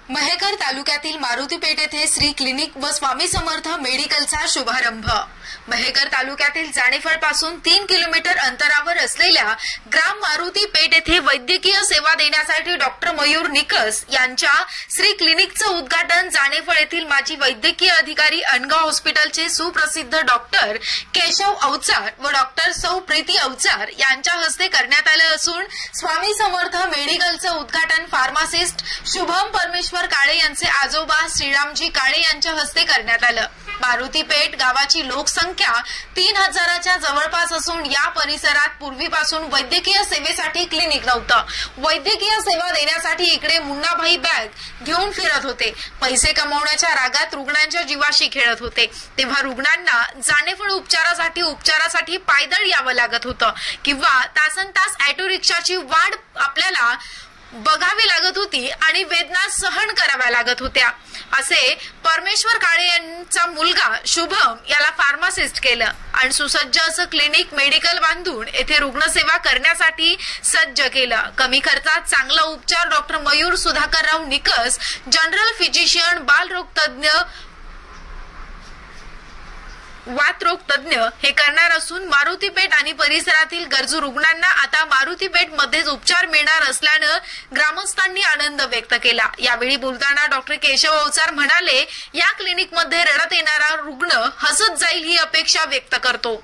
महेकर तालुक्यातील मारुतीपेठ येथे श्री क्लिनिक व स्वामी समर्थ मेडिकलचा शुभारंभ। महेकर तालुक्यातील जानेफळ पासून 3 किलोमीटर अंतरावर असलेल्या ग्राम मारुतीपेठ येथे वैद्यकीय सेवा देण्यासाठी डॉक्टर मयूर निकस यांच्या श्री क्लिनिकचं उद्घाटन जानेफळ येथील माजी वैद्यकीय अधिकारी अनगाव हॉस्पिटलचे सुप्रसिद्ध डॉक्टर केशव अवचार व डॉक्टर सौ प्रीती अवचार यांच्या हस्ते करण्यात आलं असून स्वामी समर्थ मेडिकलचं उद्घाटन फार्मासिस्ट शुभम परमेश्वर काळे यांचे आजोबा श्रीरामजी काळे यांच्या हस्ते करण्यात आलं। मारुतीपेठ गावाची लोकसंख्या 3000च्या जवळपास असून या परिसरात पूर्वीपासून वैद्यकीय सेवेसाठी क्लिनिक नव्हतं। वैद्यकीय सेवा देण्यासाठी इकडे मुन्नाभाई बॅग घेऊन फिरत होते। पैसे कमवण्याच्या रागात रुग्णांच्या जीवाशी खेळत होते। तेव्हा रुग्णांना जानेफळ उपचारासाठी पायदळ यावं लागत होतं किंवा तासनतास ऑटो रिक्षाची वाट आपल्याला बघावी लागत होती आणि वेदना सहन कराव्या लागत होत्या। असे परमेश्वर काळे यांचा मुलगा शुभम याला फार्मासिस्ट केलं आणि सुसज्ज असं क्लिनिक मेडिकल बांधून येथे रुग्णसेवा करण्यासाठी सज्ज केलं। कमी खर्चात चांगला उपचार doctor Mayur Sudhakarrao Nikas general physician बालरोग तज्ञ वातरोग तज्ञ हे करणार असून मारुतीपेठ आणि परिसरातील गरजू रुग्णांना आता मारुतीपेठ मध्येच उपचार मिळणार असल्यानं ग्रामस्थांनी आनंद व्यक्त केला। यावेळी बोलताना डॉक्टर केशव अवचार म्हणाले, या क्लिनिक मध्ये रडत येणारा रुग्ण हसत जाईल ही अपेक्षा व्यक्त करतो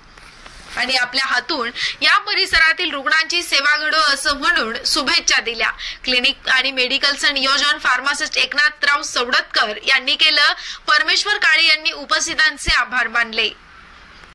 आणि आपल्या हातून या परिसरातील रुग्णांची सेवा घडो असं म्हणून शुभेच्छा दिल्या। क्लिनिक आणि मेडिकलचं नियोजन फार्मासिस्ट एकनाथराव सवडतकर यांनी केलं। परमेश्वर काळे यांनी उपस्थितांचे आभार मानले।